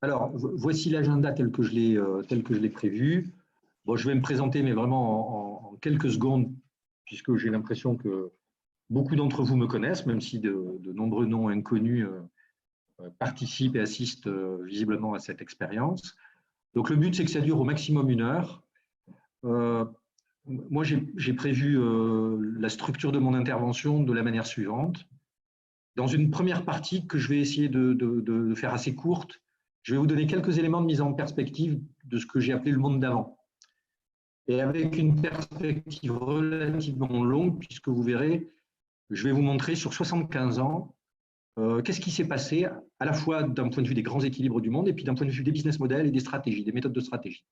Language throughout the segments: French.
Alors, voici l'agenda tel que je l'ai prévu. Bon, je vais me présenter, mais vraiment en quelques secondes, puisque j'ai l'impression que beaucoup d'entre vous me connaissent, même si de nombreux noms inconnus participent et assistent visiblement à cette expérience. Donc, le but, c'est que ça dure au maximum 1 heure. Moi, j'ai prévu la structure de mon intervention de la manière suivante. Dans une première partie que je vais essayer de faire assez courte, je vais vous donner quelques éléments de mise en perspective de ce que j'ai appelé le monde d'avant. Et avec une perspective relativement longue, puisque vous verrez, je vais vous montrer sur 75 ans qu'est-ce qui s'est passé à la fois d'un point de vue des grands équilibres du monde et puis d'un point de vue des business models et des stratégies, des méthodes de stratégie.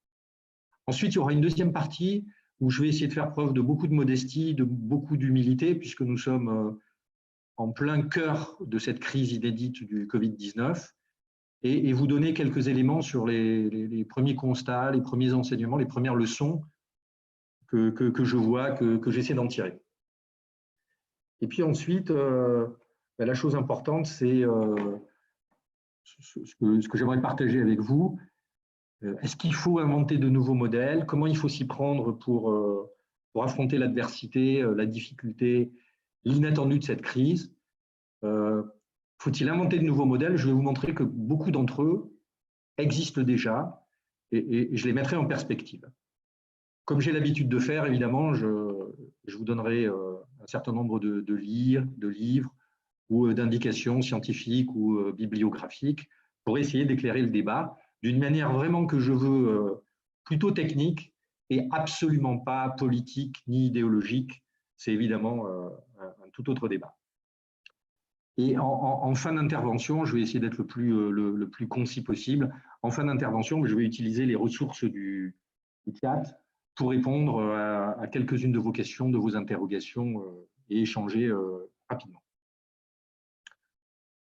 Ensuite, il y aura une deuxième partie où je vais essayer de faire preuve de beaucoup de modestie, de beaucoup d'humilité, puisque nous sommes en plein cœur de cette crise inédite du Covid-19, et vous donner quelques éléments sur les premiers constats, les premiers enseignements, les premières leçons que je vois, que j'essaie d'en tirer. Et puis ensuite, la chose importante, c'est ce que j'aimerais partager avec vous. Est-ce qu'il faut inventer de nouveaux modèles? Comment il faut s'y prendre pour affronter l'adversité, la difficulté, l'inattendu de cette crise? Faut-il inventer de nouveaux modèles? Je vais vous montrer que beaucoup d'entre eux existent déjà et je les mettrai en perspective. Comme j'ai l'habitude de faire, évidemment, je vous donnerai un certain nombre de livres ou d'indications scientifiques ou bibliographiques pour essayer d'éclairer le débat d'une manière vraiment que je veux plutôt technique et absolument pas politique ni idéologique. C'est évidemment un tout autre débat. Et en fin d'intervention, je vais essayer d'être le plus concis possible. En fin d'intervention, je vais utiliser les ressources du chat pour répondre à quelques-unes de vos questions, de vos interrogations et échanger rapidement.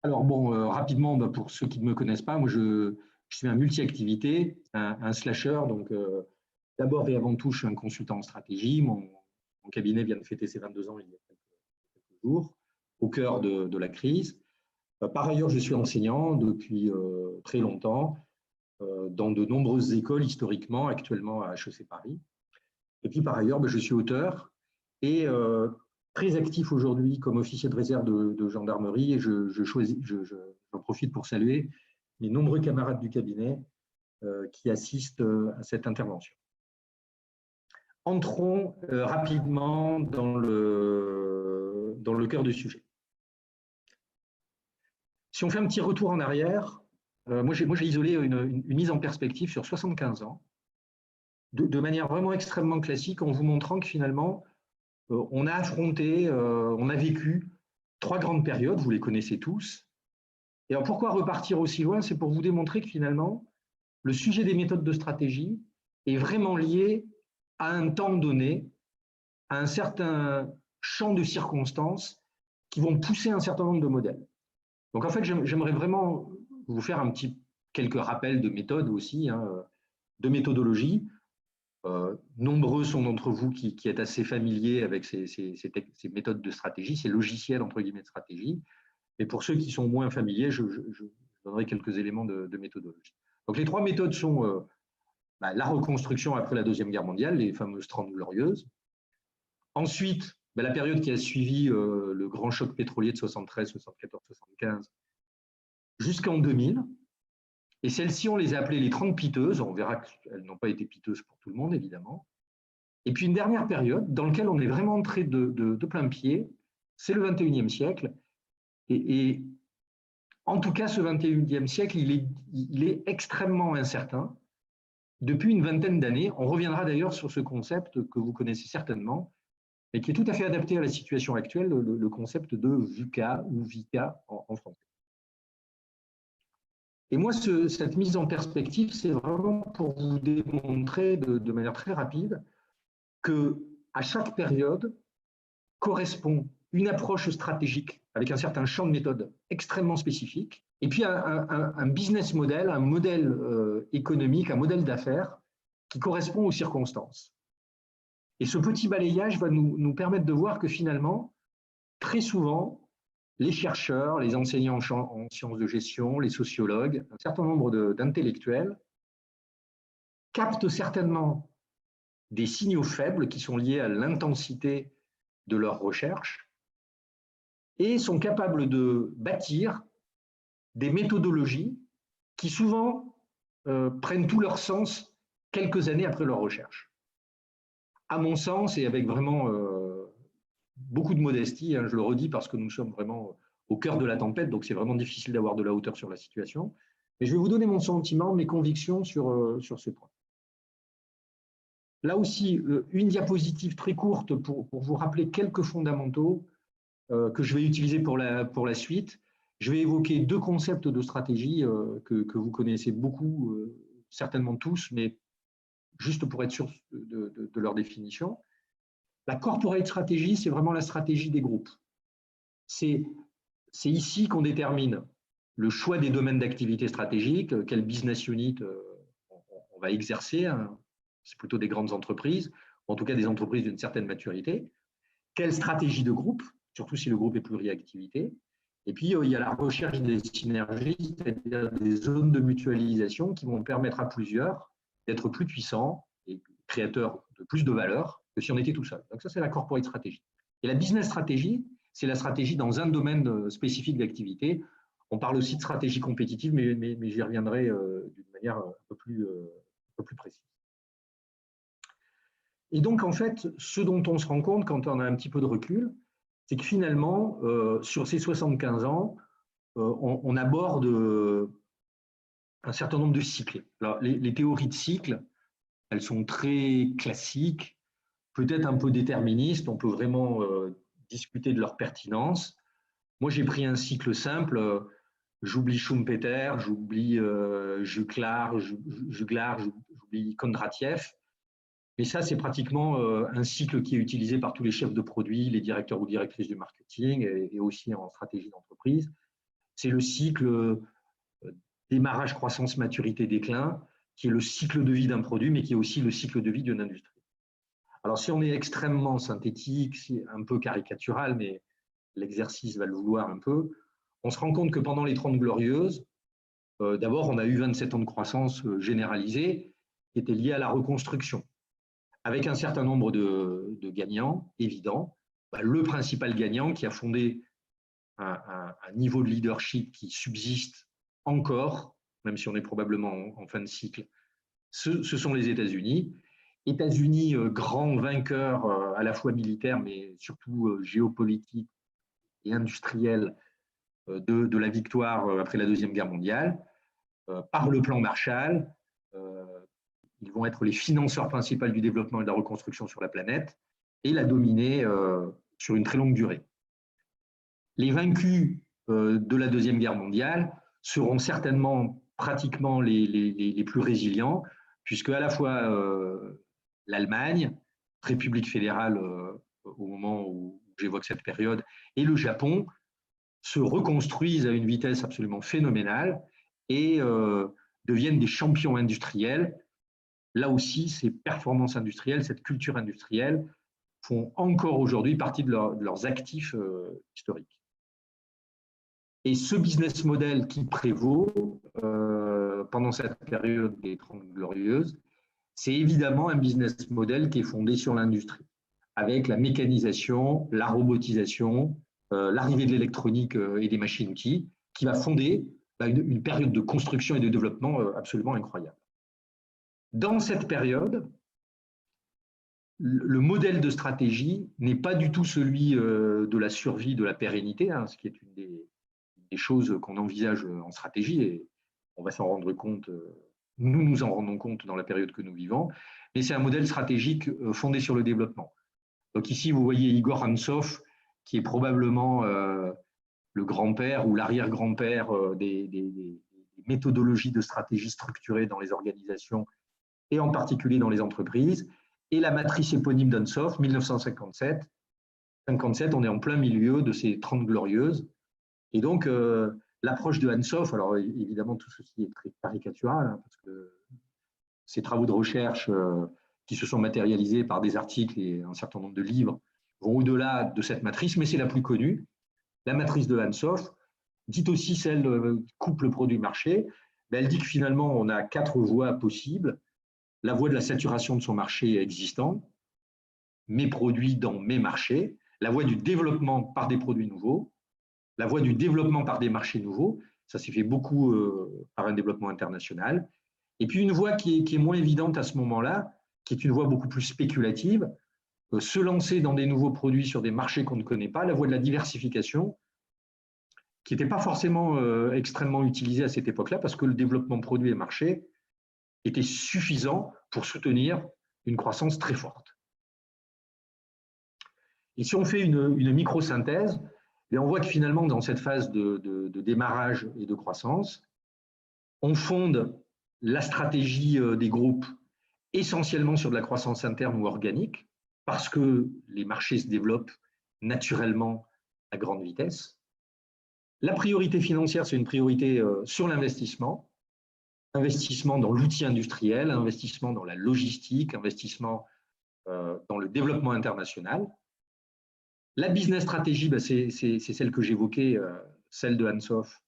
Alors bon, rapidement, pour ceux qui ne me connaissent pas, moi je suis un multi-activité, un slasher. Donc d'abord et avant tout, je suis un consultant en stratégie. Mon cabinet vient de fêter ses 22 ans il y a quelques jours, au cœur de la crise. Par ailleurs, je suis enseignant depuis très longtemps dans de nombreuses écoles historiquement, actuellement à HEC Paris. Et puis par ailleurs, je suis auteur et très actif aujourd'hui comme officier de réserve de gendarmerie, et j'en profite pour saluer les nombreux camarades du cabinet qui assistent à cette intervention. Entrons rapidement dans le cœur du sujet. Si on fait un petit retour en arrière, moi j'ai isolé une mise en perspective sur 75 ans, de manière vraiment extrêmement classique, en vous montrant que finalement, on a affronté, on a vécu 3 grandes périodes, vous les connaissez tous. Et alors pourquoi repartir aussi loin? C'est pour vous démontrer que finalement, le sujet des méthodes de stratégie est vraiment lié à un temps donné, à un certain champ de circonstances qui vont pousser un certain nombre de modèles. Donc en fait, j'aimerais vraiment vous faire quelques rappels de méthodes aussi, de méthodologie. Nombreux sont d'entre vous qui êtes assez familiers avec ces méthodes de stratégie, ces logiciels entre guillemets de stratégie. Mais pour ceux qui sont moins familiers, je donnerai quelques éléments de méthodologie. Donc les 3 méthodes sont la reconstruction après la Deuxième Guerre mondiale, les fameuses 30 glorieuses. Ensuite, la période qui a suivi le grand choc pétrolier de 73, 74, 75 jusqu'en 2000. Et celles-ci, on les a appelées les 30 piteuses. On verra qu'elles n'ont pas été piteuses pour tout le monde, évidemment. Et puis une dernière période dans laquelle on est vraiment entré de plein pied, c'est le 21e siècle. Et en tout cas, ce 21e siècle, il est extrêmement incertain. Depuis une vingtaine d'années, on reviendra d'ailleurs sur ce concept que vous connaissez certainement, et qui est tout à fait adapté à la situation actuelle, le concept de VUCA ou VICA en français. Et moi, cette mise en perspective, c'est vraiment pour vous démontrer de manière très rapide qu'à chaque période correspond une approche stratégique avec un certain champ de méthode extrêmement spécifique, et puis un business model, un modèle économique, un modèle d'affaires qui correspond aux circonstances. Et ce petit balayage va nous permettre de voir que finalement, très souvent, les chercheurs, les enseignants en sciences de gestion, les sociologues, un certain nombre d'intellectuels captent certainement des signaux faibles qui sont liés à l'intensité de leurs recherches et sont capables de bâtir des méthodologies qui souvent prennent tout leur sens quelques années après leur recherche. À mon sens, et avec vraiment beaucoup de modestie, hein, je le redis parce que nous sommes vraiment au cœur de la tempête, donc c'est vraiment difficile d'avoir de la hauteur sur la situation, mais je vais vous donner mon sentiment, mes convictions sur ce point. Là aussi, une diapositive très courte pour vous rappeler quelques fondamentaux que je vais utiliser pour la suite. Je vais évoquer deux concepts de stratégie que vous connaissez beaucoup, certainement tous, mais juste pour être sûr de leur définition. La corporate strategy, c'est vraiment la stratégie des groupes. C'est ici qu'on détermine le choix des domaines d'activité stratégique, quel business unit on va exercer. Hein. C'est plutôt des grandes entreprises, en tout cas des entreprises d'une certaine maturité. Quelle stratégie de groupe, surtout si le groupe est pluriactivité. Et puis, il y a la recherche des synergies, c'est-à-dire des zones de mutualisation qui vont permettre à plusieurs d'être plus puissants et créateurs de plus de valeur que si on était tout seul. Donc ça, c'est la corporate stratégie. Et la business stratégie, c'est la stratégie dans un domaine spécifique d'activité. On parle aussi de stratégie compétitive, mais j'y reviendrai d'une manière un peu plus précise. Et donc, en fait, ce dont on se rend compte quand on a un petit peu de recul, c'est que finalement, sur ces 75 ans, on aborde un certain nombre de cycles. Alors, les théories de cycles, elles sont très classiques, peut-être un peu déterministes, on peut vraiment discuter de leur pertinence. Moi, j'ai pris un cycle simple, j'oublie Schumpeter, j'oublie Juglar, j'oublie Kondratiev. Mais ça, c'est pratiquement un cycle qui est utilisé par tous les chefs de produits, les directeurs ou directrices du marketing et aussi en stratégie d'entreprise. C'est le cycle démarrage, croissance, maturité, déclin, qui est le cycle de vie d'un produit, mais qui est aussi le cycle de vie d'une industrie. Alors, si on est extrêmement synthétique, un peu caricatural, mais l'exercice va le vouloir un peu, on se rend compte que pendant les 30 Glorieuses, d'abord, on a eu 27 ans de croissance généralisée qui était liée à la reconstruction, avec un certain nombre de gagnants évidents. Le principal gagnant qui a fondé un niveau de leadership qui subsiste encore, même si on est probablement en fin de cycle, ce sont les États-Unis. États-Unis, grand vainqueur à la fois militaire, mais surtout géopolitique et industriel de la victoire après la Deuxième Guerre mondiale, par le plan Marshall. Ils vont être les financeurs principaux du développement et de la reconstruction sur la planète et la dominer sur une très longue durée. Les vaincus de la Deuxième Guerre mondiale seront certainement pratiquement les plus résilients, puisque à la fois l'Allemagne, République fédérale au moment où j'évoque cette période, et le Japon se reconstruisent à une vitesse absolument phénoménale et deviennent des champions industriels. Là aussi, ces performances industrielles, cette culture industrielle font encore aujourd'hui partie de leurs actifs historiques. Et ce business model qui prévaut pendant cette période des 30 Glorieuses, c'est évidemment un business model qui est fondé sur l'industrie, avec la mécanisation, la robotisation, l'arrivée de l'électronique et des machines-outils, qui va fonder une période de construction et de développement absolument incroyable. Dans cette période, le modèle de stratégie n'est pas du tout celui de la survie, de la pérennité, hein, ce qui est une des choses qu'on envisage en stratégie, et on va s'en rendre compte, nous en rendons compte dans la période que nous vivons, mais c'est un modèle stratégique fondé sur le développement. Donc ici, vous voyez Igor Antsov, qui est probablement le grand-père ou l'arrière-grand-père des méthodologies de stratégie structurées dans les organisations et en particulier dans les entreprises, et la matrice éponyme d'Antsov, 1957. 57, on est en plein milieu de ces 30 Glorieuses. Et donc, l'approche de Antsov, alors évidemment, tout ceci est très caricatural, hein, parce que ces travaux de recherche qui se sont matérialisés par des articles et un certain nombre de livres vont au-delà de cette matrice, mais c'est la plus connue. La matrice de Ansoff, dit aussi celle couple produit-marché, elle dit que finalement, on a 4 voies possibles. La voie de la saturation de son marché existant, mes produits dans mes marchés, la voie du développement par des produits nouveaux, la voie du développement par des marchés nouveaux, ça s'est fait beaucoup par un développement international, et puis une voie qui est moins évidente à ce moment-là, qui est une voie beaucoup plus spéculative, se lancer dans des nouveaux produits sur des marchés qu'on ne connaît pas, la voie de la diversification, qui n'était pas forcément extrêmement utilisée à cette époque-là, parce que le développement produit et marché était suffisant pour soutenir une croissance très forte. Et si on fait une micro-synthèse, on voit que finalement, dans cette phase de démarrage et de croissance, on fonde la stratégie des groupes essentiellement sur de la croissance interne ou organique, parce que les marchés se développent naturellement à grande vitesse. La priorité financière, c'est une priorité sur l'investissement, investissement dans l'outil industriel, investissement dans la logistique, investissement dans le développement international. La business stratégie, c'est celle que j'évoquais, celle de Ansoff.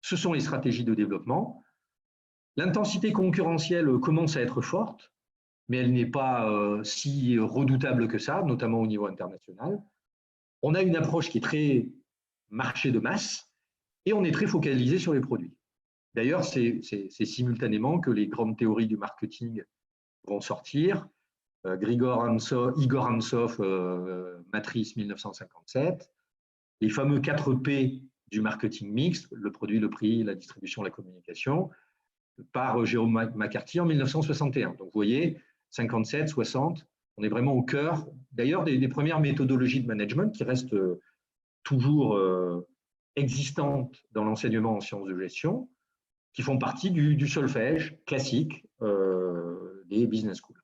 Ce sont les stratégies de développement. L'intensité concurrentielle commence à être forte, mais elle n'est pas si redoutable que ça, notamment au niveau international. On a une approche qui est très marché de masse et on est très focalisé sur les produits. D'ailleurs, c'est simultanément que les grandes théories du marketing vont sortir. Igor Ansoff, Matrice 1957, les fameux 4 P du marketing mixte, le produit, le prix, la distribution, la communication, par Jérôme McCarthy en 1961. Donc vous voyez, 57, 60, on est vraiment au cœur, d'ailleurs, des premières méthodologies de management qui restent toujours existantes dans l'enseignement en sciences de gestion, qui font partie du solfège classique des business schools.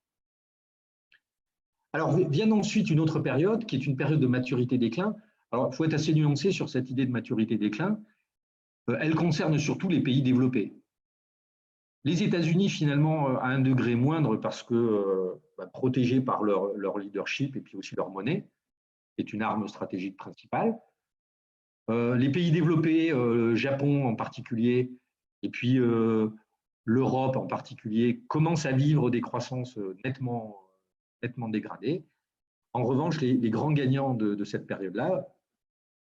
Alors, vient ensuite une autre période, qui est une période de maturité-déclin. Alors, il faut être assez nuancé sur cette idée de maturité-déclin. Elle concerne surtout les pays développés. Les États-Unis, finalement, à un degré moindre, parce que protégés par leur leadership et puis aussi leur monnaie, est une arme stratégique principale. Les pays développés, Japon en particulier, et puis l'Europe en particulier, commencent à vivre des croissances nettement dégradées. En revanche, les grands gagnants de cette période-là,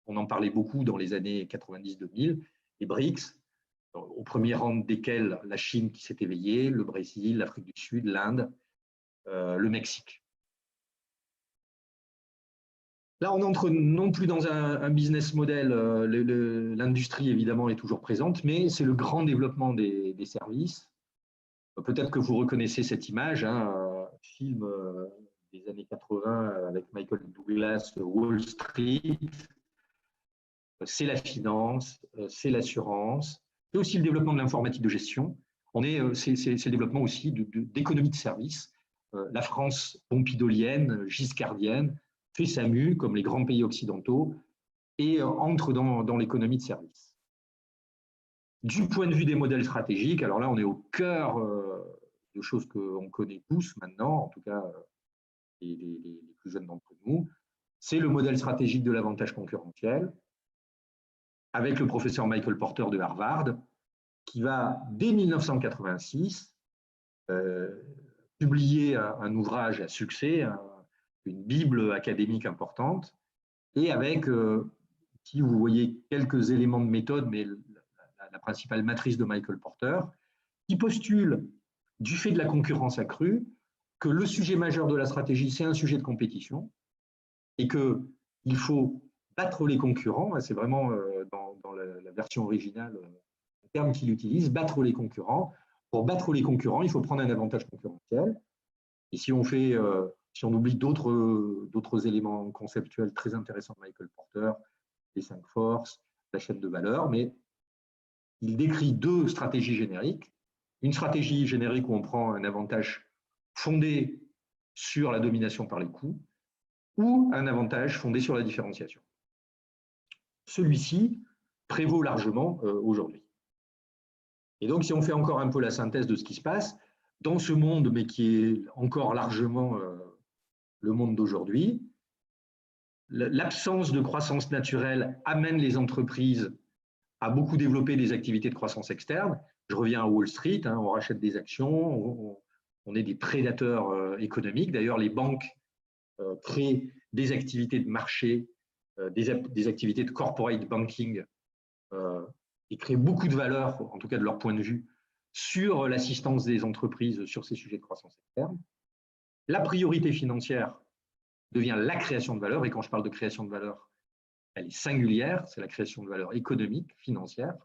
on en parlait beaucoup dans les années 90-2000, les BRICS, au premier rang desquels la Chine qui s'est éveillée, le Brésil, l'Afrique du Sud, l'Inde, le Mexique. Là, on entre non plus dans un business model, l'industrie évidemment est toujours présente, mais c'est le grand développement des services. Peut-être que vous reconnaissez cette image, un film des années 80 avec Michael Douglas, Wall Street. C'est la finance, c'est l'assurance, c'est aussi le développement de l'informatique de gestion. C'est le développement aussi d'économie de services. La France pompidolienne, giscardienne, fait sa mue, comme les grands pays occidentaux, et entre dans l'économie de services. Du point de vue des modèles stratégiques, alors là, on est au cœur de choses qu'on connaît tous maintenant, en tout cas les plus jeunes d'entre nous. C'est le modèle stratégique de l'avantage concurrentiel, avec le professeur Michael Porter de Harvard, qui va, dès 1986, publier un ouvrage à succès, une bible académique importante, et avec, si vous voyez quelques éléments de méthode, mais la principale matrice de Michael Porter, qui postule, du fait de la concurrence accrue, que le sujet majeur de la stratégie, c'est un sujet de compétition, et qu'il faut battre les concurrents, c'est vraiment dans la version originale, le terme qu'il utilise, battre les concurrents. Pour battre les concurrents, il faut prendre un avantage concurrentiel. Et si on oublie d'autres éléments conceptuels très intéressants de Michael Porter, les 5 forces, la chaîne de valeur, mais il décrit 2 stratégies génériques. Une stratégie générique où on prend un avantage fondé sur la domination par les coûts, ou un avantage fondé sur la différenciation. Celui-ci prévaut largement aujourd'hui. Et donc, si on fait encore un peu la synthèse de ce qui se passe, dans ce monde, mais qui est encore largement le monde d'aujourd'hui, l'absence de croissance naturelle amène les entreprises à beaucoup développer des activités de croissance externe. Je reviens à Wall Street, hein, on rachète des actions, on est des prédateurs économiques. D'ailleurs, les banques créent des activités de marché, des activités de corporate banking et créent beaucoup de valeur, en tout cas de leur point de vue, sur l'assistance des entreprises sur ces sujets de croissance externe. La priorité financière devient la création de valeur, et quand je parle de création de valeur, elle est singulière, c'est la création de valeur économique, financière.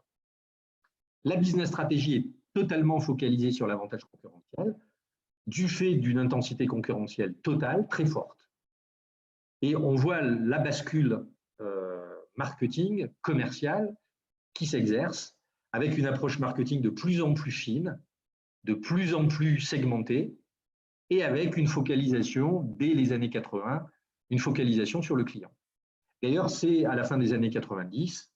La business stratégie est totalement focalisée sur l'avantage concurrentiel, du fait d'une intensité concurrentielle totale, très forte. Et on voit la bascule marketing, commerciale, qui s'exerce avec une approche marketing de plus en plus fine, de plus en plus segmentée, et avec une focalisation, dès les années 80, une focalisation sur le client. D'ailleurs, c'est à la fin des années 90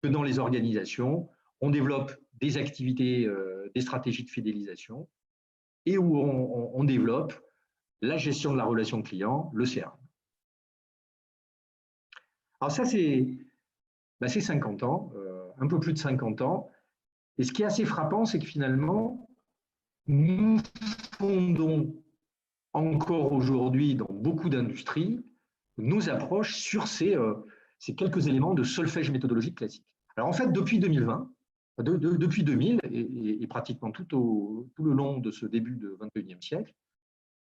que dans les organisations, on développe des activités, des stratégies de fidélisation, et où on développe la gestion de la relation client, le CRM. Alors ça, c'est 50 ans, un peu plus de 50 ans. Et ce qui est assez frappant, c'est que finalement, nous fondons encore aujourd'hui dans beaucoup d'industries nos approches sur ces quelques éléments de solfège méthodologique classique. Alors en fait, depuis 2020, depuis 2000 et pratiquement tout le long de ce début du XXIe siècle,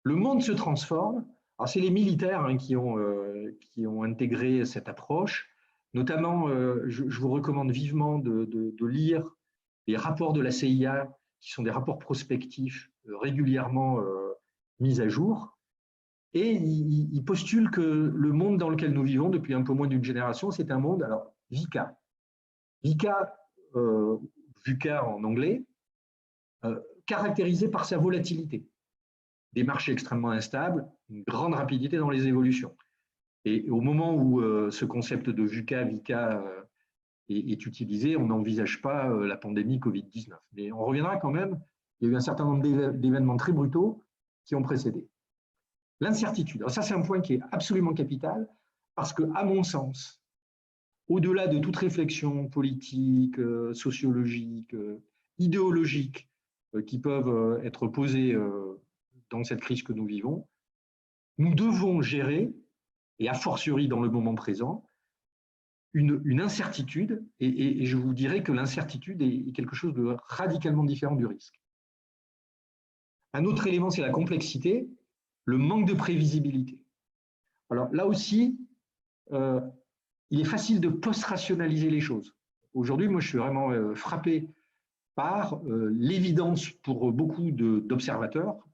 le monde se transforme. Alors c'est les militaires hein, qui ont intégré cette approche. Notamment, je vous recommande vivement de lire les rapports de la CIA, qui sont des rapports prospectifs régulièrement mis à jour. Et il postule que le monde dans lequel nous vivons depuis un peu moins d'une génération, c'est un monde, alors VUCA. VUCA en anglais, caractérisé par sa volatilité. Des marchés extrêmement instables, une grande rapidité dans les évolutions. Et au moment où ce concept de VUCA est utilisé, on n'envisage pas la pandémie Covid-19. Mais on reviendra quand même, il y a eu un certain nombre d'événements très brutaux qui ont précédé. L'incertitude. Alors ça, c'est un point qui est absolument capital parce que, à mon sens, au-delà de toute réflexion politique, sociologique, idéologique qui peuvent être posées dans cette crise que nous vivons, nous devons gérer, et a fortiori dans le moment présent, une incertitude, et je vous dirais que l'incertitude est quelque chose de radicalement différent du risque. Un autre élément, c'est la complexité, le manque de prévisibilité. Alors là aussi, il est facile de post-rationaliser les choses. Aujourd'hui, moi, je suis vraiment frappé par l'évidence pour beaucoup d'observateurs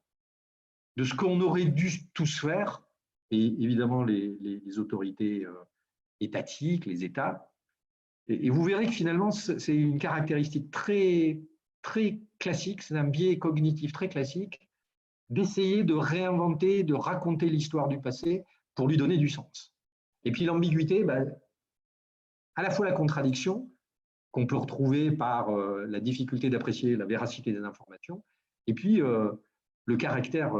de ce qu'on aurait dû tous faire, et évidemment les autorités étatiques, les États. Et vous verrez que finalement, c'est une caractéristique très, très classique, c'est un biais cognitif très classique, d'essayer de réinventer, de raconter l'histoire du passé pour lui donner du sens. Et puis l'ambiguïté, à la fois la contradiction, qu'on peut retrouver par la difficulté d'apprécier la véracité des informations, et puis le caractère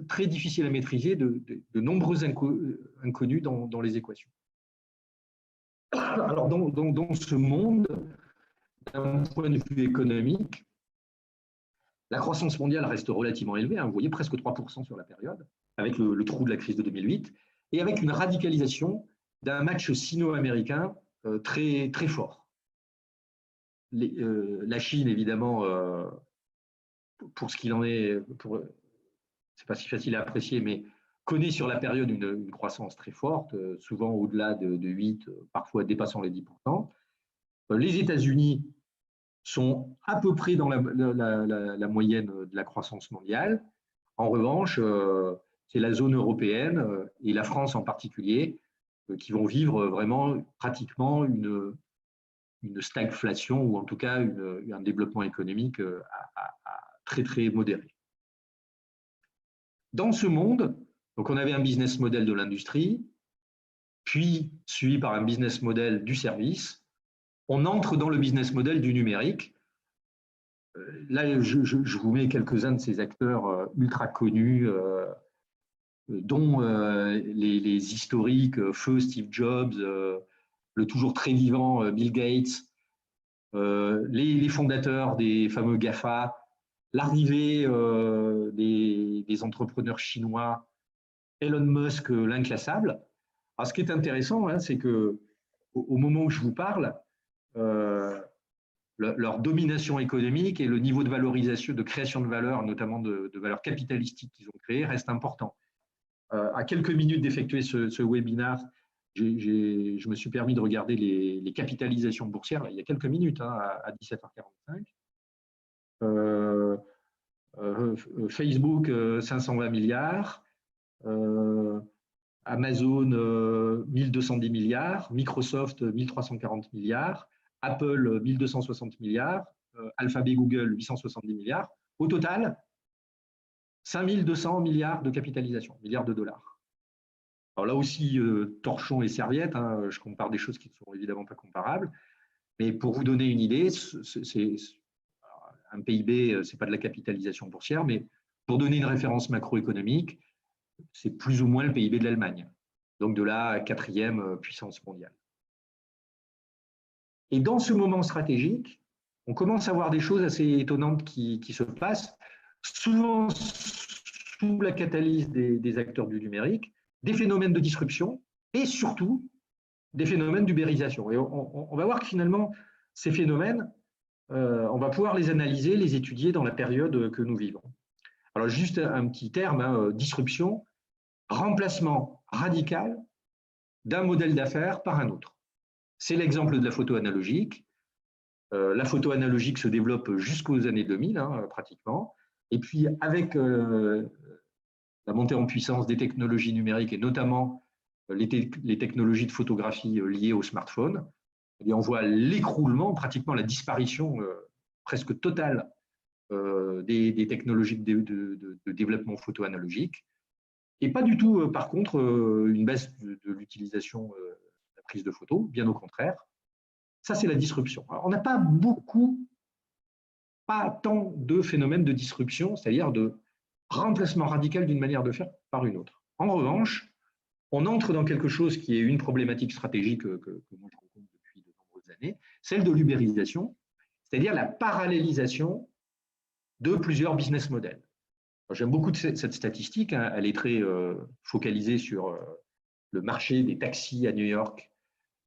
très difficile à maîtriser de nombreux inconnus dans les équations. Alors, dans ce monde, d'un point de vue économique, la croissance mondiale reste relativement élevée, hein, vous voyez presque 3% sur la période, avec le trou de la crise de 2008, et avec une radicalisation d'un match sino-américain très, très fort. La Chine, évidemment, pour ce qu'il en est, c'est pas si facile à apprécier, mais connaît sur la période une croissance très forte, souvent au-delà de 8, parfois dépassant les 10%. Les États-Unis sont à peu près dans la moyenne de la croissance mondiale. En revanche, c'est la zone européenne et la France en particulier qui vont vivre vraiment pratiquement une stagflation ou en tout cas un développement économique très très modéré. Dans ce monde, donc on avait un business model de l'industrie, puis suivi par un business model du service. On entre dans le business model du numérique. Là, je vous mets quelques-uns de ces acteurs ultra connus dont les historiques feu Steve Jobs, le toujours très vivant Bill Gates, les fondateurs des fameux GAFA, l'arrivée des entrepreneurs chinois, Elon Musk, l'inclassable. Alors, ce qui est intéressant, hein, c'est que au moment où je vous parle, leur domination économique et le niveau de valorisation, de création de valeur, notamment de valeur capitalistique qu'ils ont créé, reste important. À quelques minutes d'effectuer ce webinaire, je me suis permis de regarder les capitalisations boursières, il y a quelques minutes, hein, à 17h45. Facebook, 520 milliards. Amazon, 1210 milliards. Microsoft, 1340 milliards. Apple, 1260 milliards. Alphabet, Google, 870 milliards. Au total, 5200 milliards de capitalisation, milliards de dollars. Alors là aussi, torchon et serviette, hein, je compare des choses qui ne sont évidemment pas comparables. Mais pour vous donner une idée, un PIB, ce n'est pas de la capitalisation boursière, mais pour donner une référence macroéconomique, c'est plus ou moins le PIB de l'Allemagne, donc de la 4e puissance mondiale. Et dans ce moment stratégique, on commence à voir des choses assez étonnantes qui se passent, souvent sous la catalyse des acteurs du numérique, des phénomènes de disruption et surtout des phénomènes d'ubérisation. Et on va voir que finalement, ces phénomènes, on va pouvoir les analyser, les étudier dans la période que nous vivons. Alors juste un petit terme, hein, disruption, remplacement radical d'un modèle d'affaires par un autre. C'est l'exemple de la photo analogique. La photo analogique se développe jusqu'aux années 2000, hein, pratiquement. Et puis, avec la montée en puissance des technologies numériques et notamment les technologies de photographie liées au smartphone, et on voit l'écroulement, pratiquement la disparition presque totale des technologies de développement photo analogique. Et pas du tout, par contre, une baisse de l'utilisation de la prise de photo, bien au contraire. Ça, c'est la disruption. Alors, on n'a pas tant de phénomènes de disruption, c'est-à-dire de remplacement radical d'une manière de faire par une autre. En revanche, on entre dans quelque chose qui est une problématique stratégique que moi je rencontre depuis de nombreuses années, celle de l'ubérisation, c'est-à-dire la parallélisation de plusieurs business models. J'aime beaucoup cette statistique, hein, elle est très focalisée sur le marché des taxis à New York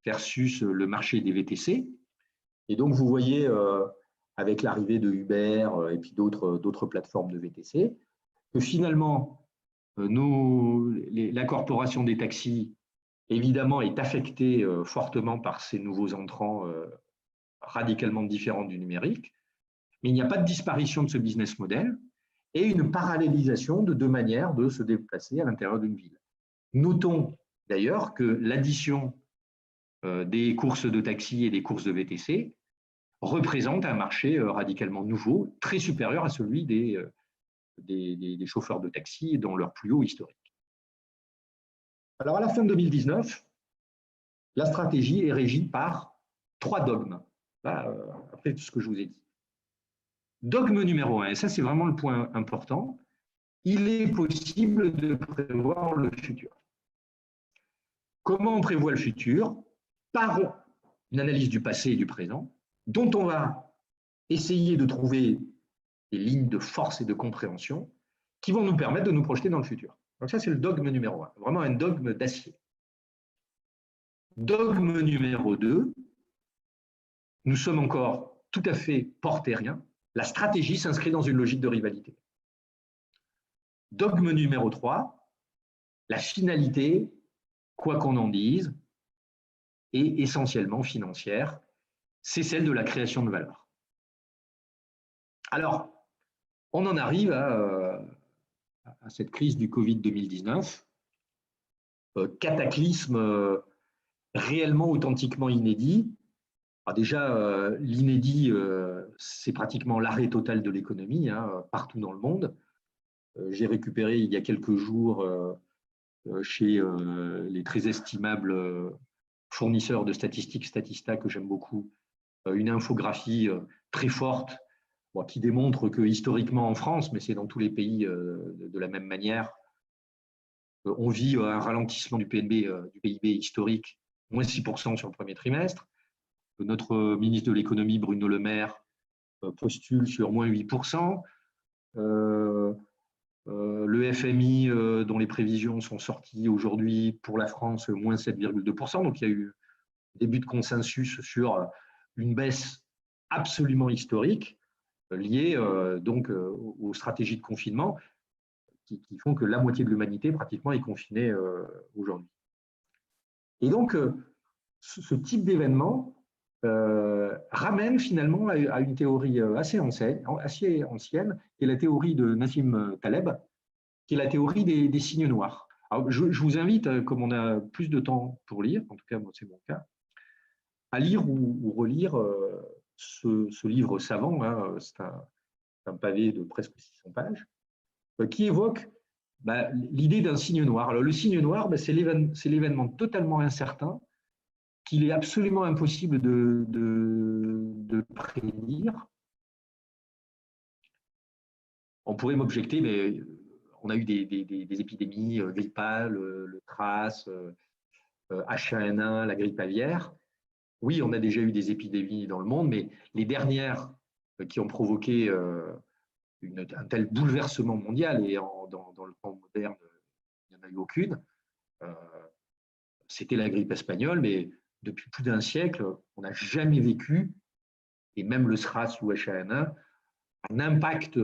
versus le marché des VTC. Et donc, vous voyez, avec l'arrivée de Uber et puis d'autres plateformes de VTC, que finalement, l'incorporation des taxis, évidemment, est affectée fortement par ces nouveaux entrants radicalement différents du numérique. Mais il n'y a pas de disparition de ce business model et une parallélisation de deux manières de se déplacer à l'intérieur d'une ville. Notons d'ailleurs que l'addition des courses de taxi et des courses de VTC représente un marché radicalement nouveau, très supérieur à celui des chauffeurs de taxi dans leur plus haut historique. Alors à la fin de 2019, la stratégie est régie par 3 dogmes, là, après tout ce que je vous ai dit. Dogme numéro 1, et ça c'est vraiment le point important, il est possible de prévoir le futur. Comment on prévoit le futur? Par une analyse du passé et du présent, dont on va essayer de trouver des lignes de force et de compréhension qui vont nous permettre de nous projeter dans le futur. Donc ça, c'est le dogme numéro 1, vraiment un dogme d'acier. Dogme numéro 2, nous sommes encore tout à fait portériens. La stratégie s'inscrit dans une logique de rivalité. Dogme numéro 3, la finalité, quoi qu'on en dise, est essentiellement financière, c'est celle de la création de valeur. Alors, on en arrive à cette crise du Covid 2019, cataclysme réellement, authentiquement inédit. Alors déjà, l'inédit, c'est pratiquement l'arrêt total de l'économie, hein, partout dans le monde. J'ai récupéré il y a quelques jours chez les très estimables fournisseurs de statistiques Statista, que j'aime beaucoup, une infographie très forte qui démontre que historiquement en France, mais c'est dans tous les pays de la même manière, On vit un ralentissement du PIB historique, moins 6% sur le premier trimestre. Notre ministre de l'économie, Bruno Le Maire, postule sur moins 8%. Le FMI, dont les prévisions sont sorties aujourd'hui pour la France, moins 7,2%. Donc, il y a eu un début de consensus sur une baisse absolument historique liée donc aux stratégies de confinement qui font que la moitié de l'humanité pratiquement est confinée aujourd'hui. Et donc, ce type d'événement ramène finalement à une théorie assez ancienne, qui est la théorie de Nassim Taleb, qui est la théorie des signes noirs. Alors, je vous invite, comme on a plus de temps pour lire, en tout cas, moi, c'est mon cas, à lire ou relire ce livre savant, hein, c'est un pavé de presque 600 pages, qui évoque l'idée d'un signe noir. Alors, le signe noir, c'est l'événement totalement incertain qu'il est absolument impossible de prédire. On pourrait m'objecter, mais on a eu des épidémies grippales, le SRAS, H1N1, la grippe aviaire. Oui, on a déjà eu des épidémies dans le monde, mais les dernières qui ont provoqué un tel bouleversement mondial, et dans le temps moderne, il n'y en a eu aucune, c'était la grippe espagnole, mais depuis plus d'un siècle, on n'a jamais vécu, et même le SRAS ou H1N1, un impact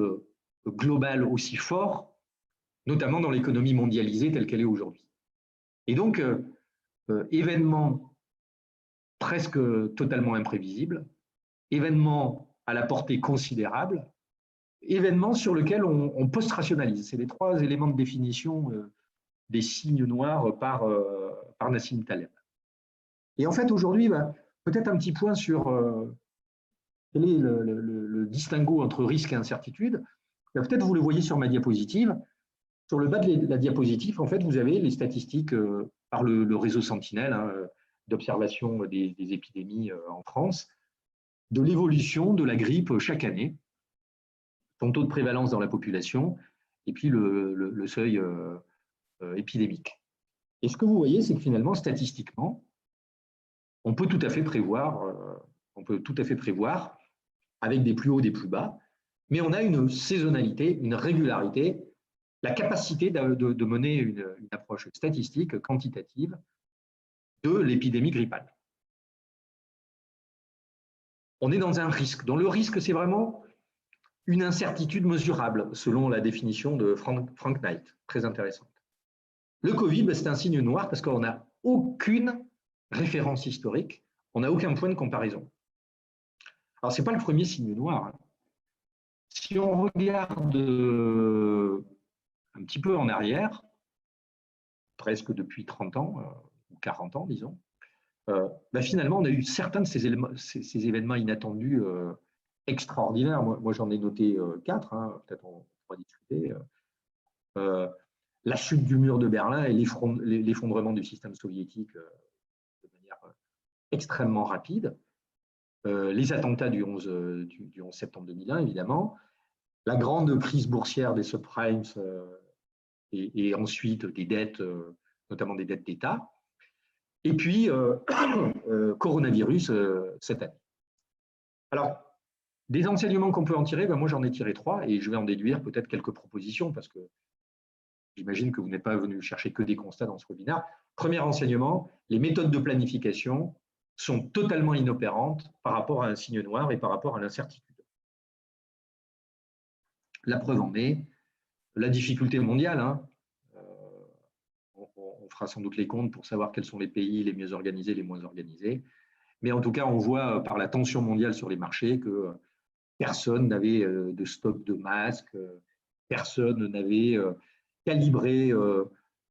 global aussi fort, notamment dans l'économie mondialisée telle qu'elle est aujourd'hui. Et donc, événement presque totalement imprévisible, événement à la portée considérable, événement sur lequel on post-rationalise. C'est les trois éléments de définition des signes noirs par Nassim Taleb. Et en fait, aujourd'hui, peut-être un petit point sur quel est le distinguo entre risque et incertitude. Peut-être vous le voyez sur ma diapositive. Sur le bas de la diapositive, en fait, vous avez les statistiques par le réseau Sentinelle, hein, d'observation des épidémies en France, de l'évolution de la grippe chaque année, son taux de prévalence dans la population, et puis le seuil épidémique. Et ce que vous voyez, c'est que finalement, statistiquement, on peut tout à fait prévoir, avec des plus hauts, des plus bas, mais on a une saisonnalité, une régularité, la capacité de mener une approche statistique, quantitative, de l'épidémie grippale. On est dans un risque, dont le risque, c'est vraiment une incertitude mesurable, selon la définition de Frank Knight, très intéressante. Le Covid, c'est un signe noir parce qu'on n'a aucune référence historique, on n'a aucun point de comparaison. Alors, ce n'est pas le premier signe noir. Si on regarde un petit peu en arrière, presque depuis 30 ans, ou 40 ans, disons, finalement, on a eu certains de ces événements inattendus extraordinaires. Moi j'en ai noté 4, hein, peut-être on pourra discuter. La chute du mur de Berlin et l'effondrement du système soviétique de manière extrêmement rapide. Les attentats du 11 septembre 2001, évidemment. La grande crise boursière des subprimes et ensuite des dettes, notamment des dettes d'État. Et puis, coronavirus cette année. Alors, des enseignements qu'on peut en tirer, moi j'en ai tiré 3 et je vais en déduire peut-être quelques propositions parce que j'imagine que vous n'êtes pas venu chercher que des constats dans ce webinaire. Premier enseignement, les méthodes de planification sont totalement inopérantes par rapport à un signe noir et par rapport à l'incertitude. La preuve en est, la difficulté mondiale, hein, on fera sans doute les comptes pour savoir quels sont les pays les mieux organisés, les moins organisés. Mais en tout cas, on voit par la tension mondiale sur les marchés que personne n'avait de stock de masques, personne n'avait calibré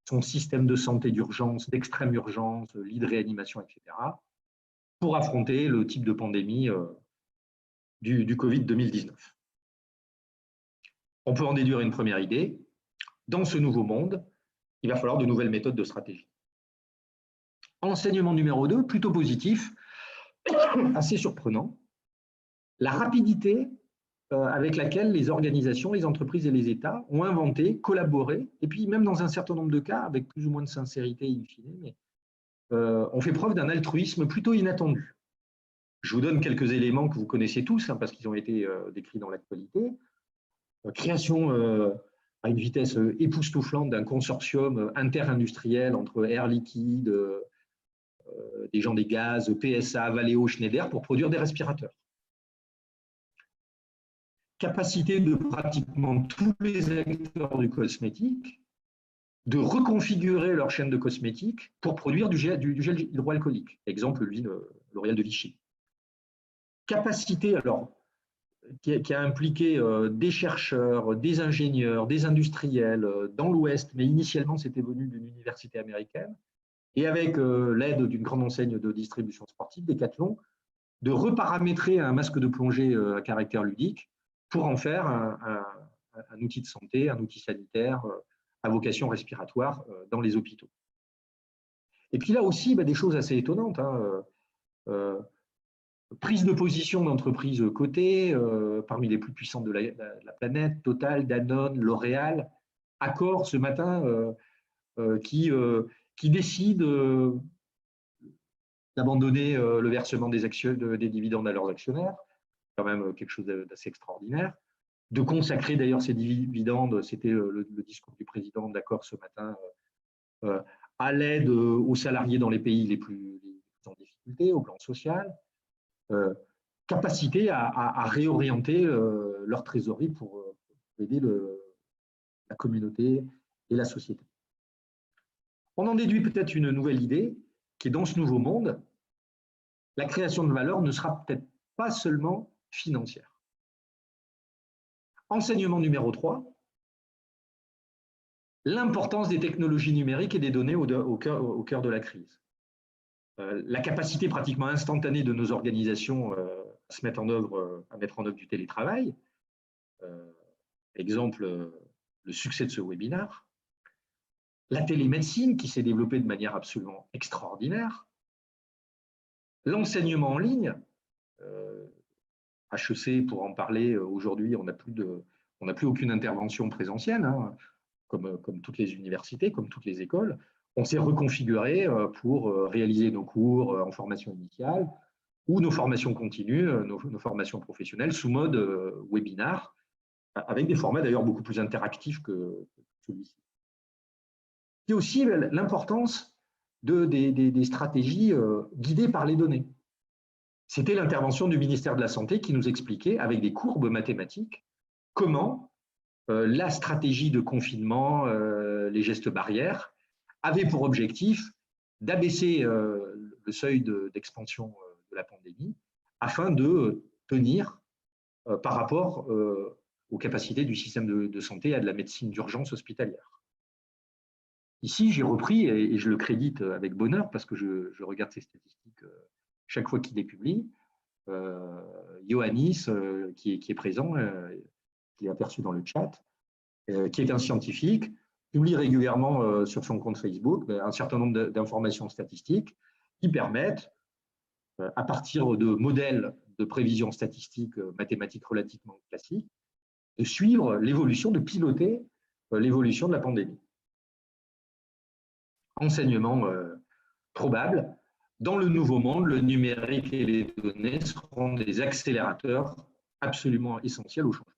son système de santé d'urgence, d'extrême urgence, lit de réanimation, etc., pour affronter le type de pandémie du Covid 2019. On peut en déduire une première idée. Dans ce nouveau monde, il va falloir de nouvelles méthodes de stratégie. Enseignement numéro 2, plutôt positif, assez surprenant. La rapidité avec laquelle les organisations, les entreprises et les États ont inventé, collaboré, et puis même dans un certain nombre de cas, avec plus ou moins de sincérité in fine, mais on fait preuve d'un altruisme plutôt inattendu. Je vous donne quelques éléments que vous connaissez tous, hein, parce qu'ils ont été décrits dans l'actualité. Création à une vitesse époustouflante d'un consortium interindustriel entre Air Liquide, des gens des gaz, PSA, Valeo, Schneider, pour produire des respirateurs. Capacité de pratiquement tous les acteurs du cosmétique de reconfigurer leur chaîne de cosmétiques pour produire du gel hydroalcoolique. Exemple, l'usine L'Oréal de Vichy. Capacité, alors, qui a impliqué des chercheurs, des ingénieurs, des industriels dans l'Ouest, mais initialement, c'était venu d'une université américaine, et avec l'aide d'une grande enseigne de distribution sportive, Decathlon, de reparamétrer un masque de plongée à caractère ludique pour en faire un outil de santé, un outil sanitaire à vocation respiratoire dans les hôpitaux. Et puis là aussi, des choses assez étonnantes. Prise de position d'entreprises cotées, parmi les plus puissantes de la planète, Total, Danone, L'Oréal, Accor ce matin, qui décide d'abandonner le versement des dividendes à leurs actionnaires, quand même quelque chose d'assez extraordinaire, de consacrer d'ailleurs ces dividendes, c'était le discours du président d'Accor ce matin, à l'aide aux salariés dans les pays les plus en difficulté, au plan social, capacité à réorienter leur trésorerie pour aider la communauté et la société. On en déduit peut-être une nouvelle idée, qui est dans ce nouveau monde, la création de valeur ne sera peut-être pas seulement financière. Enseignement numéro 3, l'importance des technologies numériques et des données au cœur de la crise. La capacité pratiquement instantanée de nos organisations à mettre en œuvre du télétravail. Exemple, le succès de ce webinaire. La télémédecine qui s'est développée de manière absolument extraordinaire. L'enseignement en ligne. HEC, pour en parler, aujourd'hui, on n'a plus aucune intervention présentielle, hein, comme toutes les universités, comme toutes les écoles. On s'est reconfiguré pour réaliser nos cours en formation initiale ou nos formations continues, nos formations professionnelles sous mode webinar, avec des formats d'ailleurs beaucoup plus interactifs que celui-ci. Il y a aussi l'importance des stratégies guidées par les données. C'était l'intervention du ministère de la Santé qui nous expliquait, avec des courbes mathématiques, comment la stratégie de confinement, les gestes barrières, avait pour objectif d'abaisser le seuil d'expansion de la pandémie afin de tenir par rapport aux capacités du système de santé et à de la médecine d'urgence hospitalière. Ici, j'ai repris, et je le crédite avec bonheur parce que je regarde ces statistiques chaque fois qu'il les publie, Ioannis, qui est présent, qui est aperçu dans le chat, qui est un scientifique, publie régulièrement sur son compte Facebook un certain nombre d'informations statistiques qui permettent, à partir de modèles de prévision statistique mathématiques relativement classiques, de suivre l'évolution, de piloter l'évolution de la pandémie. Enseignement probable. Dans le nouveau monde, le numérique et les données seront des accélérateurs absolument essentiels au changement.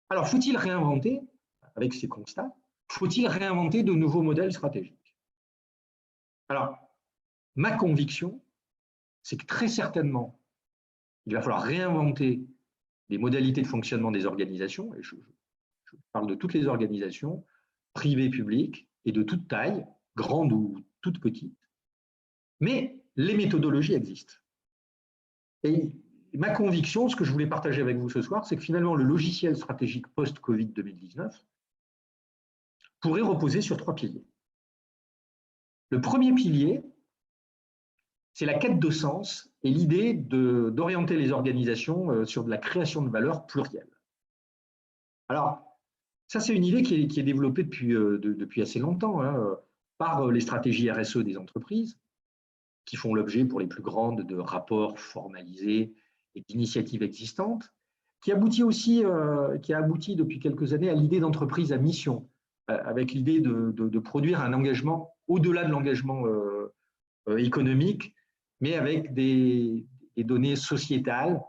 Alors, faut-il réinventer, avec ces constats, faut-il réinventer de nouveaux modèles stratégiques? Alors, ma conviction, c'est que très certainement, il va falloir réinventer les modalités de fonctionnement des organisations, et je parle de toutes les organisations, privées, publiques, et de toute taille, grandes ou toutes petites, mais les méthodologies existent. Et ma conviction, ce que je voulais partager avec vous ce soir, c'est que finalement, le logiciel stratégique post-Covid 2019 pourrait reposer sur 3 piliers. Le premier pilier, c'est la quête de sens et l'idée d'orienter les organisations sur de la création de valeur plurielle. Alors, ça, c'est une idée qui est développée depuis assez longtemps par les stratégies RSE des entreprises, qui font l'objet pour les plus grandes de rapports formalisés et d'initiatives existantes, qui aboutit aussi, qui a abouti depuis quelques années à l'idée d'entreprise à mission, avec l'idée de produire un engagement au-delà de l'engagement économique, mais avec des données sociétales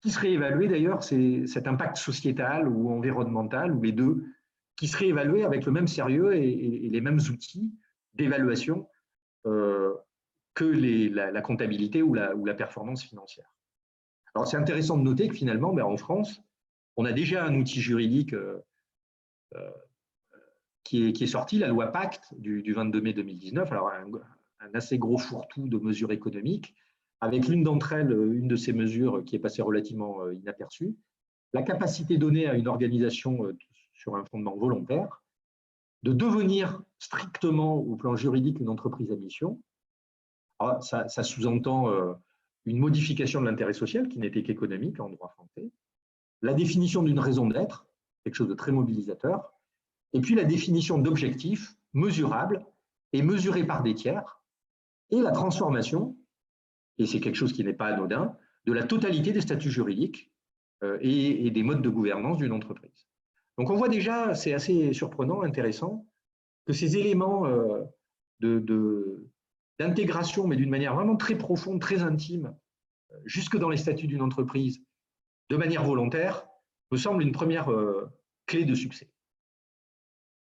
qui seraient évaluées d'ailleurs, c'est cet impact sociétal ou environnemental, ou les deux, qui seraient évalués avec le même sérieux et les mêmes outils d'évaluation que la comptabilité ou la performance financière. Alors, c'est intéressant de noter que finalement, en France, on a déjà un outil juridique qui est sorti, la loi Pacte du 22 mai 2019, alors un assez gros fourre-tout de mesures économiques, avec l'une d'entre elles, une de ces mesures qui est passée relativement inaperçue, la capacité donnée à une organisation sur un fondement volontaire de devenir strictement au plan juridique une entreprise à mission. Alors, ça sous-entend une modification de l'intérêt social qui n'était qu'économique en droit français, la définition d'une raison d'être, quelque chose de très mobilisateur, et puis la définition d'objectifs mesurables et mesurés par des tiers, et la transformation, et c'est quelque chose qui n'est pas anodin, de la totalité des statuts juridiques et des modes de gouvernance d'une entreprise. Donc on voit déjà, c'est assez surprenant, intéressant, que ces éléments d'intégration, mais d'une manière vraiment très profonde, très intime, jusque dans les statuts d'une entreprise, de manière volontaire, me semble une première clé de succès.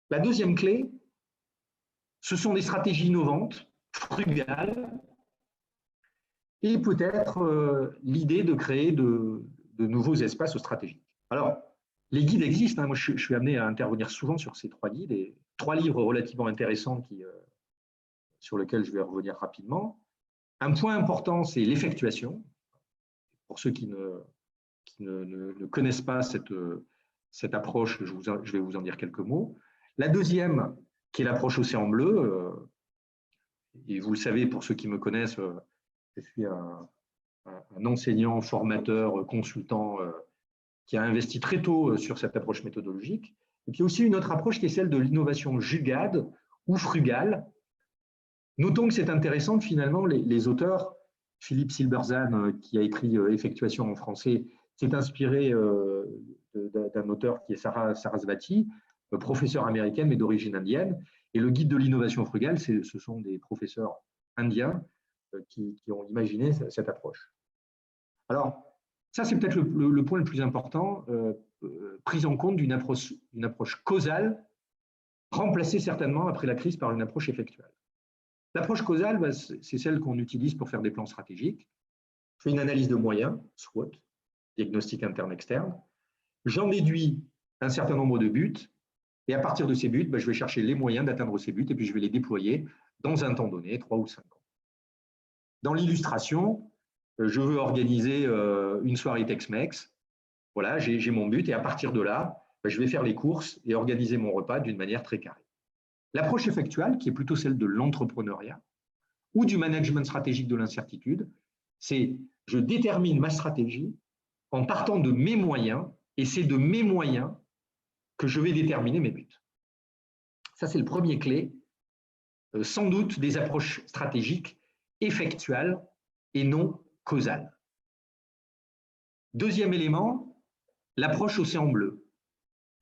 La deuxième clé, ce sont des stratégies innovantes, frugales, et peut-être l'idée de créer de nouveaux espaces stratégiques. Alors, les guides existent, hein. Moi je suis amené à intervenir souvent sur ces 3 guides, et 3 livres relativement intéressants sur lesquels je vais revenir rapidement. Un point important, c'est l'effectuation. Pour ceux qui ne connaissent pas cette approche, je vais vous en dire quelques mots. La deuxième, qui est l'approche Océan Bleu, et vous le savez, pour ceux qui me connaissent, je suis un enseignant, formateur, consultant qui a investi très tôt sur cette approche méthodologique. Et puis aussi une autre approche qui est celle de l'innovation jugade ou frugale. Notons que c'est intéressant que finalement les auteurs, Philippe Silberzahn, qui a écrit Effectuation en français, s'est inspiré d'un auteur qui est Sarasvati, professeure américaine mais d'origine indienne. Et le guide de l'innovation frugale, ce sont des professeurs indiens qui ont imaginé cette approche. Alors, ça, c'est peut-être le point le plus important, prise en compte d'une approche causale, remplacée certainement après la crise par une approche effectuelle. L'approche causale, c'est celle qu'on utilise pour faire des plans stratégiques. Je fais une analyse de moyens, SWOT, diagnostic interne-externe. J'en déduis un certain nombre de buts, et à partir de ces buts, je vais chercher les moyens d'atteindre ces buts, et puis je vais les déployer dans un temps donné, 3 ou 5 ans. Dans l'illustration, je veux organiser une soirée Tex-Mex. Voilà, j'ai mon but, et à partir de là, je vais faire les courses et organiser mon repas d'une manière très carrée. L'approche effectuelle, qui est plutôt celle de l'entrepreneuriat ou du management stratégique de l'incertitude, c'est je détermine ma stratégie en partant de mes moyens, et c'est de mes moyens que je vais déterminer mes buts. Ça, c'est le premier clé, sans doute des approches stratégiques effectuelles et non causales. Deuxième élément, l'approche Océan Bleu.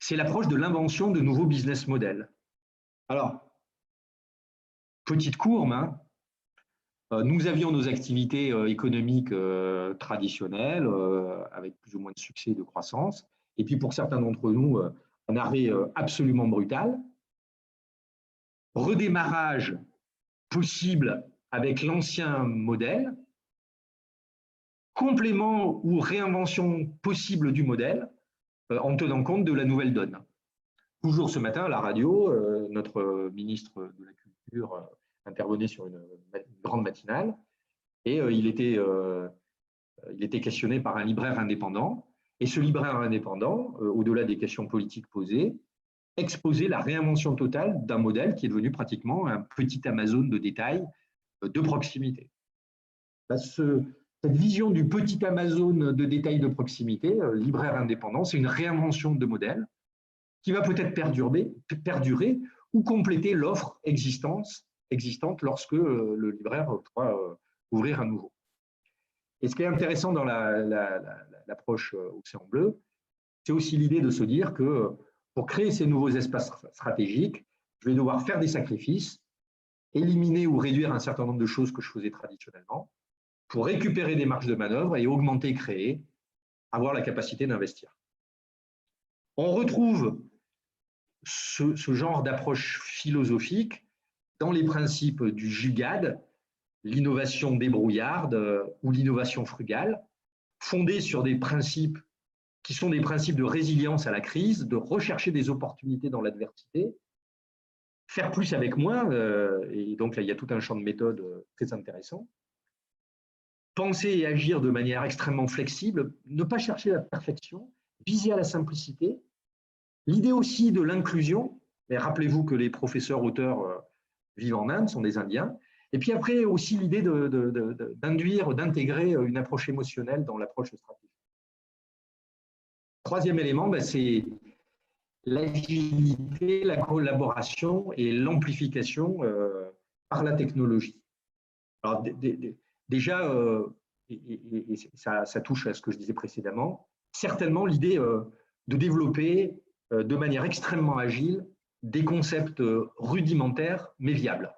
C'est l'approche de l'invention de nouveaux business models. Alors, petite courbe, hein, nous avions nos activités économiques traditionnelles, avec plus ou moins de succès et de croissance. Et puis, pour certains d'entre nous, un arrêt absolument brutal. Redémarrage possible avec l'ancien modèle. Complément ou réinvention possible du modèle en tenant compte de la nouvelle donne. Toujours ce matin, à la radio, notre ministre de la Culture intervenait sur une grande matinale, et il était questionné par un libraire indépendant, et ce libraire indépendant, au-delà des questions politiques posées, exposait la réinvention totale d'un modèle qui est devenu pratiquement un petit Amazon de détail de proximité. Cette vision du petit Amazon de détail de proximité, libraire indépendant, c'est une réinvention de modèle qui va peut-être perdurer ou compléter l'offre existante lorsque le libraire pourra ouvrir à nouveau. Et ce qui est intéressant dans l'approche Océan Bleu, c'est aussi l'idée de se dire que pour créer ces nouveaux espaces stratégiques, je vais devoir faire des sacrifices, éliminer ou réduire un certain nombre de choses que je faisais traditionnellement, pour récupérer des marges de manœuvre et augmenter, créer, avoir la capacité d'investir. On retrouve ce genre d'approche philosophique dans les principes du JUGAD, l'innovation débrouillarde ou l'innovation frugale, fondée sur des principes qui sont des principes de résilience à la crise, de rechercher des opportunités dans l'adversité, faire plus avec moins, et donc là il y a tout un champ de méthodes très intéressant. Penser et agir de manière extrêmement flexible, ne pas chercher la perfection, viser à la simplicité. L'idée aussi de l'inclusion, mais rappelez-vous que les professeurs auteurs vivent en Inde, sont des Indiens. Et puis après aussi l'idée d'induire, d'intégrer une approche émotionnelle dans l'approche stratégique. Troisième élément, c'est l'agilité, la collaboration et l'amplification par la technologie. Alors déjà, et ça touche à ce que je disais précédemment, certainement l'idée de développer de manière extrêmement agile des concepts rudimentaires mais viables.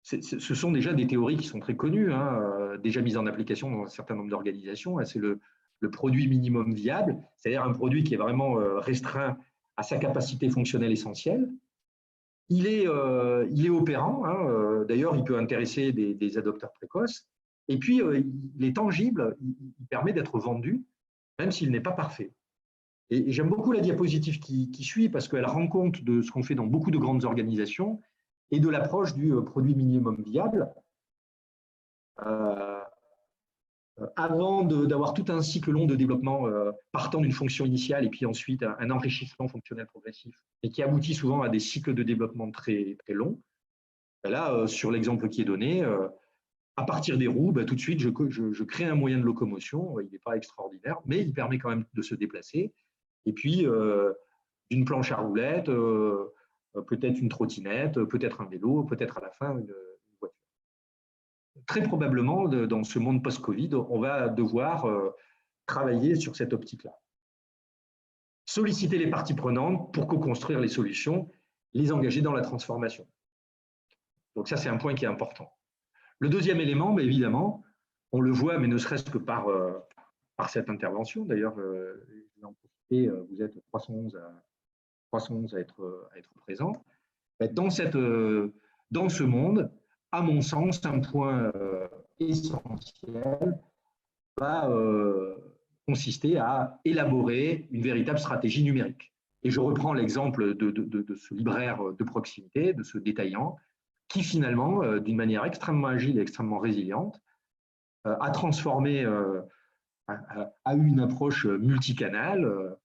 Ce sont déjà des théories qui sont très connues, déjà mises en application dans un certain nombre d'organisations. C'est le produit minimum viable, c'est-à-dire un produit qui est vraiment restreint à sa capacité fonctionnelle essentielle. Il est opérant, d'ailleurs il peut intéresser des adopteurs précoces, et puis il est tangible, il permet d'être vendu, même s'il n'est pas parfait. Et j'aime beaucoup la diapositive qui suit, parce qu'elle rend compte de ce qu'on fait dans beaucoup de grandes organisations, et de l'approche du produit minimum viable. Avant d'avoir tout un cycle long de développement partant d'une fonction initiale et puis ensuite un enrichissement fonctionnel progressif et qui aboutit souvent à des cycles de développement très, très longs. Là, sur l'exemple qui est donné, à partir des roues, tout de suite, je crée un moyen de locomotion. Il n'est pas extraordinaire, mais il permet quand même de se déplacer. Et puis, d'une planche à roulettes, peut-être une trottinette, peut-être un vélo, peut-être à la fin une voiture. Très probablement, dans ce monde post-Covid, on va devoir travailler sur cette optique-là. Solliciter les parties prenantes pour co-construire les solutions, les engager dans la transformation. Donc ça, c'est un point qui est important. Le deuxième élément, évidemment, on le voit, mais ne serait-ce que par cette intervention. D'ailleurs, vous êtes 311 à être présents. Dans ce monde, à mon sens, un point essentiel va consister à élaborer une véritable stratégie numérique. Et je reprends l'exemple de ce libraire de proximité, de ce détaillant, qui finalement, d'une manière extrêmement agile et extrêmement résiliente, a transformé, a eu une approche multicanale.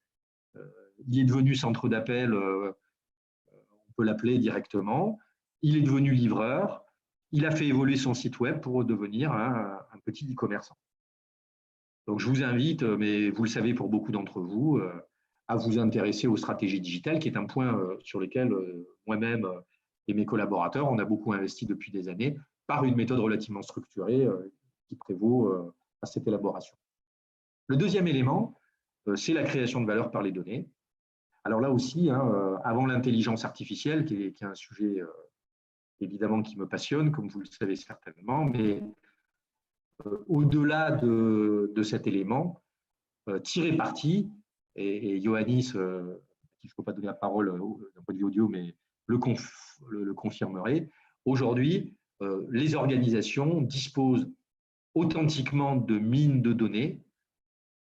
Il est devenu centre d'appel, on peut l'appeler directement. Il est devenu livreur. Il a fait évoluer son site web pour devenir un petit e-commerçant. Donc, je vous invite, mais vous le savez pour beaucoup d'entre vous, à vous intéresser aux stratégies digitales, qui est un point sur lequel moi-même et mes collaborateurs, on a beaucoup investi depuis des années par une méthode relativement structurée qui prévaut à cette élaboration. Le deuxième élément, c'est la création de valeur par les données. Alors là aussi, avant l'intelligence artificielle, qui est un sujet évidemment qui me passionne, comme vous le savez certainement, mais au-delà de cet élément, tirer parti, et Ioannis, il ne faut pas donner la parole d'un point de vue audio, mais le confirmerait, aujourd'hui, les organisations disposent authentiquement de mines de données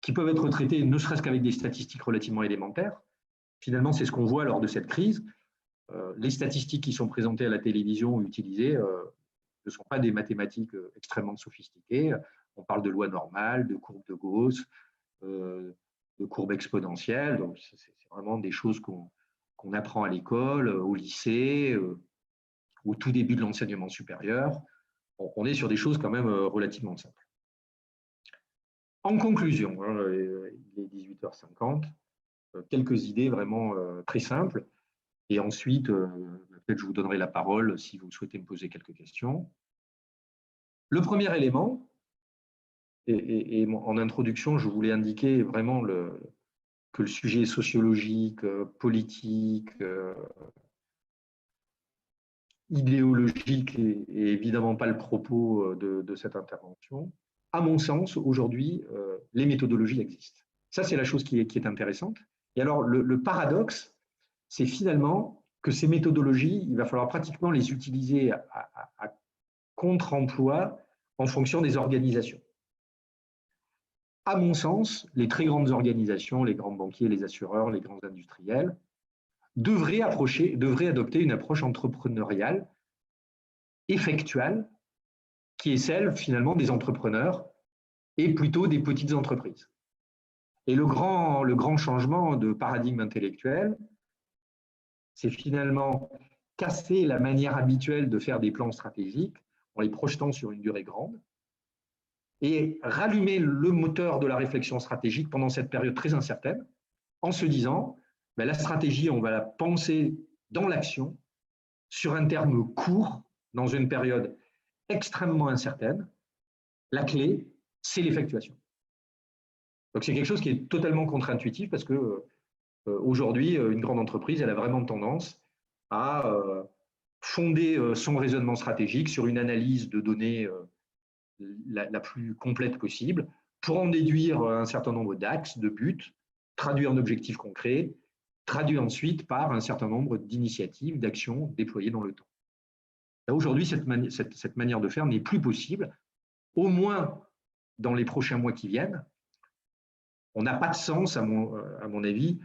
qui peuvent être traitées ne serait-ce qu'avec des statistiques relativement élémentaires. Finalement, c'est ce qu'on voit lors de cette crise. Les statistiques qui sont présentées à la télévision ou utilisées ne sont pas des mathématiques extrêmement sophistiquées. On parle de lois normales, de courbes de Gauss, de courbes exponentielles. Donc, c'est vraiment des choses qu'on apprend à l'école, au lycée, au tout début de l'enseignement supérieur. On est sur des choses quand même relativement simples. En conclusion, il est 18h50, quelques idées vraiment très simples. Et ensuite, peut-être je vous donnerai la parole si vous souhaitez me poser quelques questions. Le premier élément, Et en introduction, je voulais indiquer vraiment que le sujet sociologique, politique, idéologique est évidemment pas le propos de cette intervention. À mon sens, aujourd'hui, les méthodologies existent. Ça, c'est la chose qui est intéressante. Et alors, le paradoxe, c'est finalement que ces méthodologies, il va falloir pratiquement les utiliser à contre-emploi en fonction des organisations. À mon sens, les très grandes organisations, les grands banquiers, les assureurs, les grands industriels, devraient adopter une approche entrepreneuriale effectuelle, qui est celle finalement des entrepreneurs et plutôt des petites entreprises. Et le grand changement de paradigme intellectuel, c'est finalement casser la manière habituelle de faire des plans stratégiques en les projetant sur une durée grande et rallumer le moteur de la réflexion stratégique pendant cette période très incertaine en se disant, ben, la stratégie, on va la penser dans l'action sur un terme court, dans une période extrêmement incertaine. La clé, c'est l'effectuation. Donc c'est quelque chose qui est totalement contre-intuitif parce que aujourd'hui, une grande entreprise, elle a vraiment tendance à fonder son raisonnement stratégique sur une analyse de données la plus complète possible pour en déduire un certain nombre d'axes, de buts, traduire un objectif concret, traduit ensuite par un certain nombre d'initiatives, d'actions déployées dans le temps. Aujourd'hui, cette manière de faire n'est plus possible, au moins dans les prochains mois qui viennent. On n'a pas de sens, à mon avis,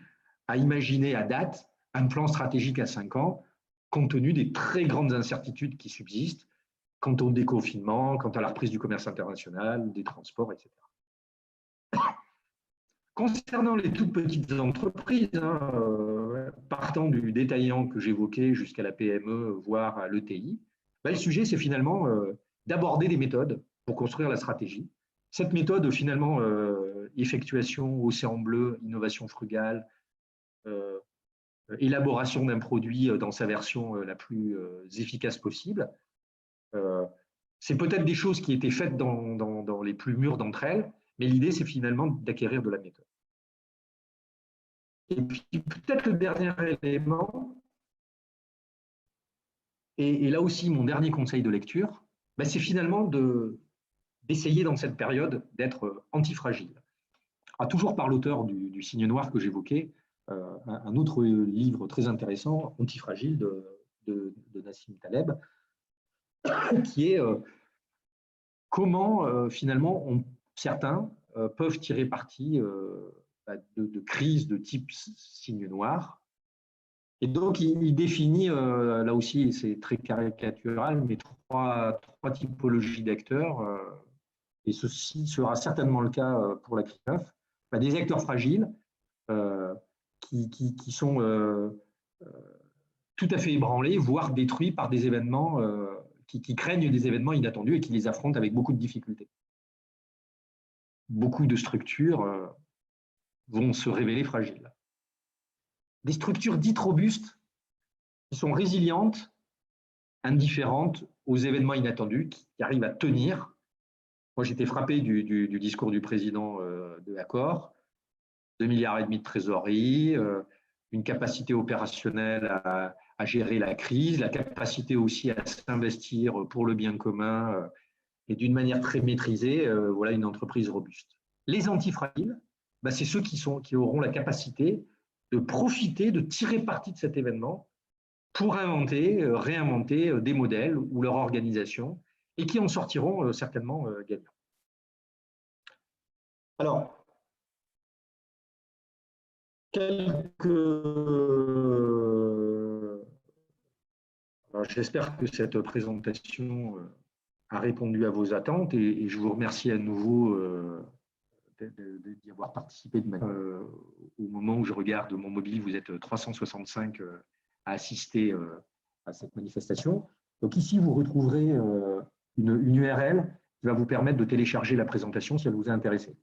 à imaginer à date un plan stratégique à 5 ans, compte tenu des très grandes incertitudes qui subsistent quant au déconfinement, quant à la reprise du commerce international, des transports, etc. Concernant les toutes petites entreprises, partant du détaillant que j'évoquais jusqu'à la PME, voire à l'ETI, le sujet, c'est finalement d'aborder des méthodes pour construire la stratégie. Cette méthode, finalement, effectuation, océan bleu, innovation frugale, élaboration d'un produit dans sa version la plus efficace possible, c'est peut-être des choses qui étaient faites dans les plus mûres d'entre elles, mais l'idée, c'est finalement d'acquérir de la méthode. Et puis, peut-être le dernier élément, et là aussi, mon dernier conseil de lecture, c'est finalement d'essayer dans cette période d'être antifragile. Toujours par l'auteur du Cygne noir que j'évoquais, un autre livre très intéressant, Antifragile, de Nassim Taleb, qui est comment finalement certains peuvent tirer parti de crises de type Cygne noir. Et donc, il définit, là aussi, c'est très caricatural, mais trois typologies d'acteurs, et ceci sera certainement le cas pour la crise 9, des acteurs fragiles qui sont tout à fait ébranlés, voire détruits par des événements qui craignent des événements inattendus et qui les affrontent avec beaucoup de difficultés. Beaucoup de structures vont se révéler fragiles. Des structures dites robustes qui sont résilientes, indifférentes aux événements inattendus, qui arrivent à tenir. Moi, j'étais frappé du discours du président de Accor, 2,5 milliards de trésorerie, une capacité opérationnelle à gérer la crise, la capacité aussi à s'investir pour le bien commun et d'une manière très maîtrisée, voilà une entreprise robuste. Les antifragiles, c'est ceux qui auront la capacité de profiter, de tirer parti de cet événement pour inventer, réinventer des modèles ou leur organisation et qui en sortiront certainement gagnants. Alors, j'espère que cette présentation a répondu à vos attentes et je vous remercie à nouveau d'y avoir participé au moment où je regarde mon mobile. Vous êtes 365 à assister à cette manifestation. Donc ici, vous retrouverez une URL qui va vous permettre de télécharger la présentation si elle vous a intéressé.